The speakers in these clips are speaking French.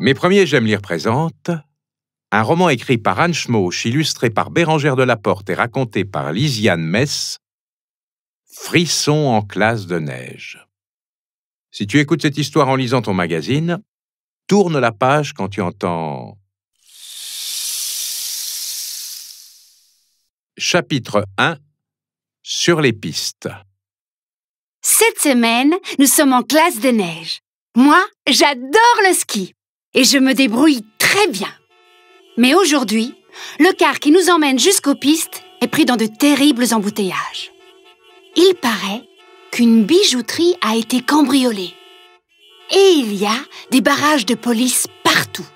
Mes premiers J'aime lire présente un roman écrit par Anne Schmauch, illustré par Bérengère Delaporte et raconté par Lisiane Mess, Frisson en classe de neige. Si tu écoutes cette histoire en lisant ton magazine, tourne la page quand tu entends... Chapitre 1 « Sur les pistes ». Cette semaine, nous sommes en classe de neige. Moi, j'adore le ski et je me débrouille très bien. Mais aujourd'hui, le car qui nous emmène jusqu'aux pistes est pris dans de terribles embouteillages. Il paraît qu'une bijouterie a été cambriolée. Et il y a des barrages de police partout.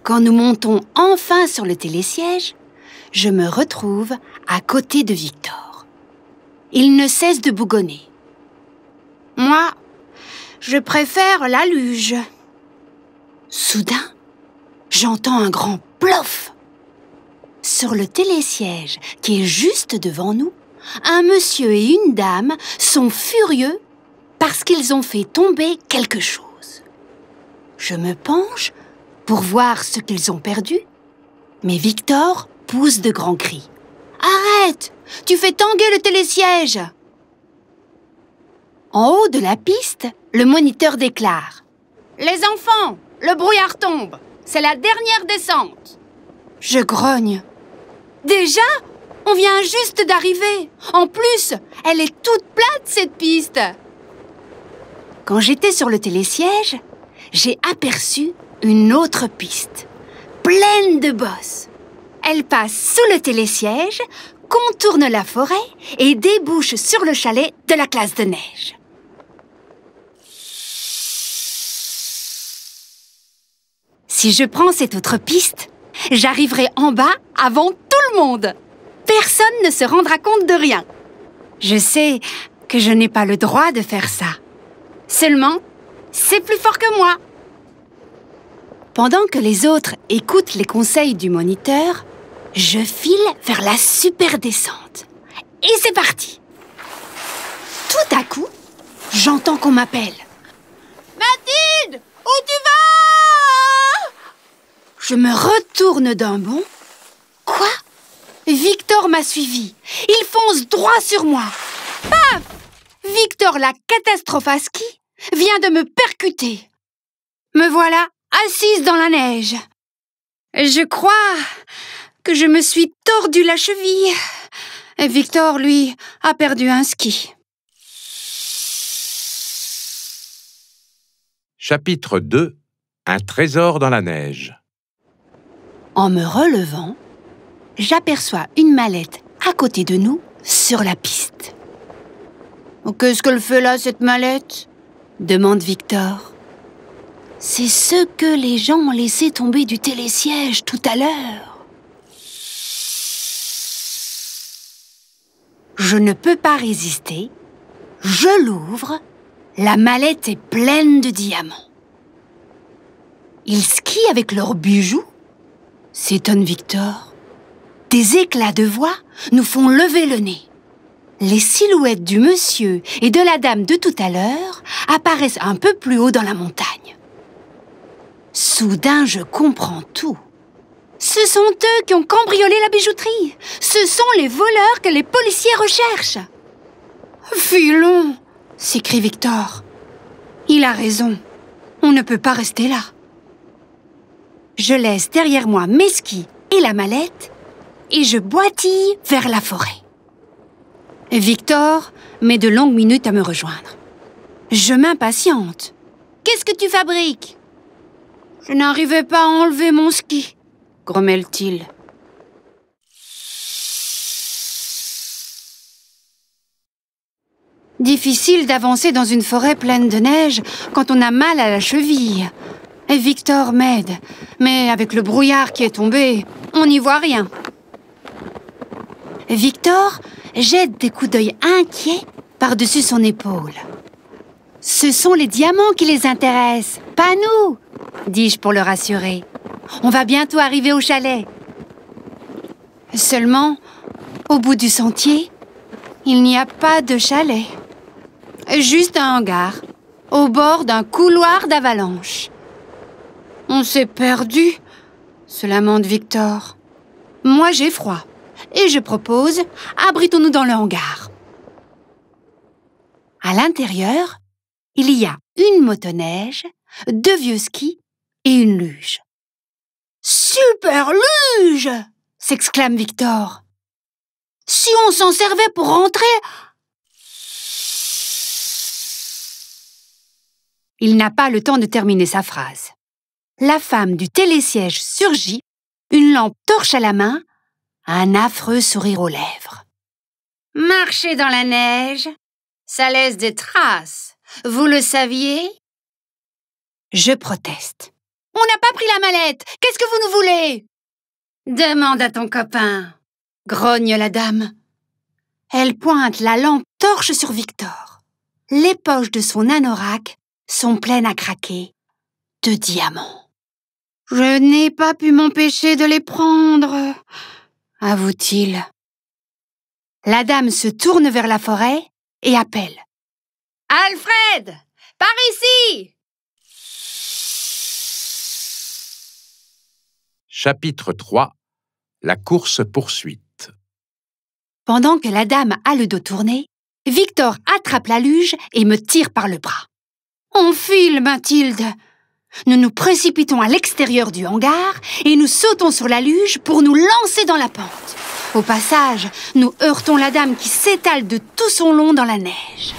Quand nous montons enfin sur le télésiège, je me retrouve à côté de Victor. Il ne cesse de bougonner. Moi, je préfère la luge. Soudain, j'entends un grand plof. Sur le télésiège qui est juste devant nous, un monsieur et une dame sont furieux parce qu'ils ont fait tomber quelque chose. Je me penche pour voir ce qu'ils ont perdu, mais Victor pousse de grands cris. « Arrête! Tu fais tanguer le télésiège !» En haut de la piste, le moniteur déclare « Les enfants, le brouillard tombe. C'est la dernière descente. » Je grogne. « Déjà ? On vient juste d'arriver. En plus, elle est toute plate, cette piste. » Quand j'étais sur le télésiège, j'ai aperçu une autre piste, pleine de bosses. Elle passe sous le télésiège, contourne la forêt et débouche sur le chalet de la classe de neige. Si je prends cette autre piste, j'arriverai en bas avant tout le monde. Personne ne se rendra compte de rien. Je sais que je n'ai pas le droit de faire ça. Seulement, c'est plus fort que moi. Pendant que les autres écoutent les conseils du moniteur, je file vers la super descente. Et c'est parti. Tout à coup, j'entends qu'on m'appelle. « Mathilde, où tu vas ?» Je me retourne d'un bond. Quoi ? Victor m'a suivi. Il fonce droit sur moi. Paf ! Victor, la catastrophe à ski, vient de me percuter. Me voilà assise dans la neige. Je crois que je me suis tordu la cheville. Et Victor, lui, a perdu un ski. Chapitre 2 « Un trésor dans la neige ». En me relevant, j'aperçois une mallette à côté de nous, sur la piste. « Qu'est-ce qu'elle fait là, cette mallette ?» demande Victor. « C'est ce que les gens ont laissé tomber du télésiège tout à l'heure. » Je ne peux pas résister. Je l'ouvre. La mallette est pleine de diamants. Ils skient avec leurs bijoux ? S'étonne Victor. Des éclats de voix nous font lever le nez. Les silhouettes du monsieur et de la dame de tout à l'heure apparaissent un peu plus haut dans la montagne. Soudain, je comprends tout. Ce sont eux qui ont cambriolé la bijouterie. Ce sont les voleurs que les policiers recherchent. « Filons !» s'écrie Victor. Il a raison. On ne peut pas rester là. Je laisse derrière moi mes skis et la mallette et je boitille vers la forêt. Victor met de longues minutes à me rejoindre. Je m'impatiente. « Qu'est-ce que tu fabriques ?»« Je n'arrivais pas à enlever mon ski, » grommelle-t-il. Difficile d'avancer dans une forêt pleine de neige quand on a mal à la cheville. Et Victor m'aide, mais avec le brouillard qui est tombé, on n'y voit rien. Victor jette des coups d'œil inquiets par-dessus son épaule. « Ce sont les diamants qui les intéressent, pas nous !» dis-je pour le rassurer. « On va bientôt arriver au chalet. » Seulement, au bout du sentier, il n'y a pas de chalet. Juste un hangar, au bord d'un couloir d'avalanche. On s'est perdu, se lamente Victor. Moi, j'ai froid. Et je propose, abritons-nous dans le hangar. À l'intérieur, il y a une motoneige, 2 vieux skis et une luge. « Super luge !» s'exclame Victor. « Si on s'en servait pour rentrer... » Il n'a pas le temps de terminer sa phrase. La femme du télésiège surgit, une lampe torche à la main, un affreux sourire aux lèvres. « Marcher dans la neige, ça laisse des traces. Vous le saviez ?» Je proteste. « On n'a pas pris la mallette. Qu'est-ce que vous nous voulez ?»« Demande à ton copain, » grogne la dame. Elle pointe la lampe torche sur Victor. Les poches de son anorak sont pleines à craquer de diamants. « Je n'ai pas pu m'empêcher de les prendre, » avoue-t-il. La dame se tourne vers la forêt et appelle. « Alfred, par ici !» Chapitre 3. La course-poursuite. Pendant que la dame a le dos tourné, Victor attrape la luge et me tire par le bras. « On file, Mathilde !» Nous nous précipitons à l'extérieur du hangar et nous sautons sur la luge pour nous lancer dans la pente. Au passage, nous heurtons la dame qui s'étale de tout son long dans la neige.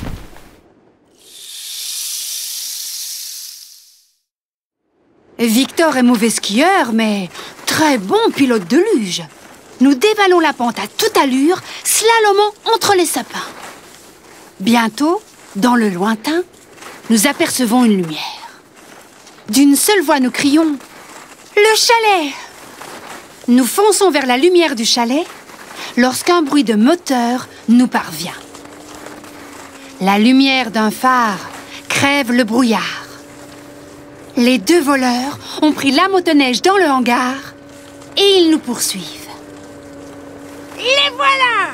Victor est mauvais skieur, mais très bon pilote de luge. Nous dévalons la pente à toute allure, slalomant entre les sapins. Bientôt, dans le lointain, nous apercevons une lumière. D'une seule voix, nous crions « Le chalet !» Nous fonçons vers la lumière du chalet lorsqu'un bruit de moteur nous parvient. La lumière d'un phare crève le brouillard. Les 2 voleurs ont pris la motoneige dans le hangar et ils nous poursuivent. « Les voilà !»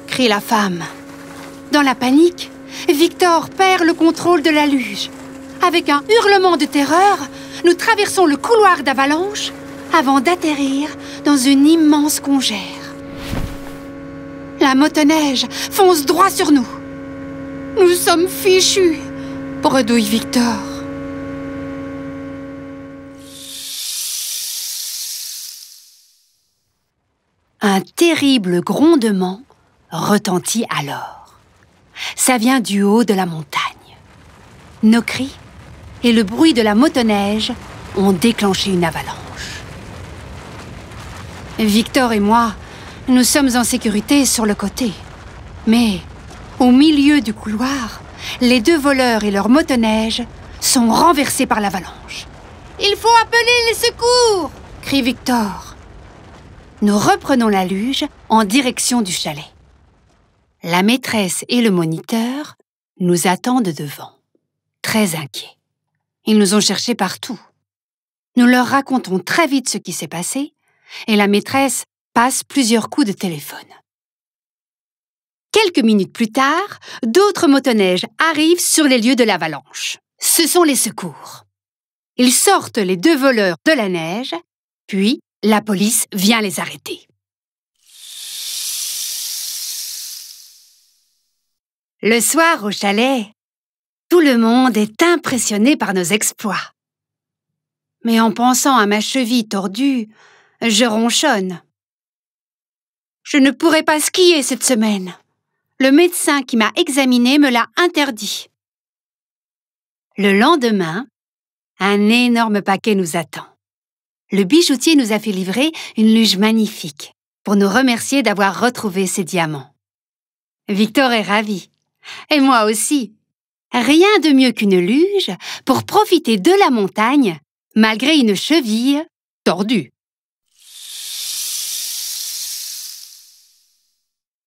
crie la femme. Dans la panique, Victor perd le contrôle de la luge. Avec un hurlement de terreur, nous traversons le couloir d'avalanche avant d'atterrir dans une immense congère. La motoneige fonce droit sur nous. « Nous sommes fichus !» bredouille Victor. Un terrible grondement retentit alors. Ça vient du haut de la montagne. Nos cris et le bruit de la motoneige ont déclenché une avalanche. Victor et moi, nous sommes en sécurité sur le côté. Mais, au milieu du couloir, les 2 voleurs et leur motoneige sont renversés par l'avalanche. « Il faut appeler les secours !» crie Victor. Nous reprenons la luge en direction du chalet. La maîtresse et le moniteur nous attendent devant, très inquiets. Ils nous ont cherchés partout. Nous leur racontons très vite ce qui s'est passé et la maîtresse passe plusieurs coups de téléphone. Quelques minutes plus tard, d'autres motoneiges arrivent sur les lieux de l'avalanche. Ce sont les secours. Ils sortent les 2 voleurs de la neige, puis la police vient les arrêter. Le soir au chalet, tout le monde est impressionné par nos exploits. Mais en pensant à ma cheville tordue, je ronchonne. Je ne pourrai pas skier cette semaine. Le médecin qui m'a examinée me l'a interdit. Le lendemain, un énorme paquet nous attend. Le bijoutier nous a fait livrer une luge magnifique pour nous remercier d'avoir retrouvé ses diamants. Victor est ravi. Et moi aussi. Rien de mieux qu'une luge pour profiter de la montagne malgré une cheville tordue.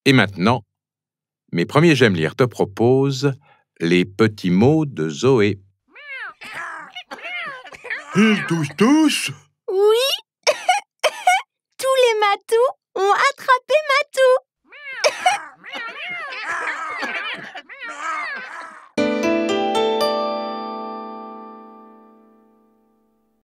Et maintenant, mes premiers J'aime lire te proposent les petits mots de Zoé. Ils toussent tous? Oui. Tous les matous ont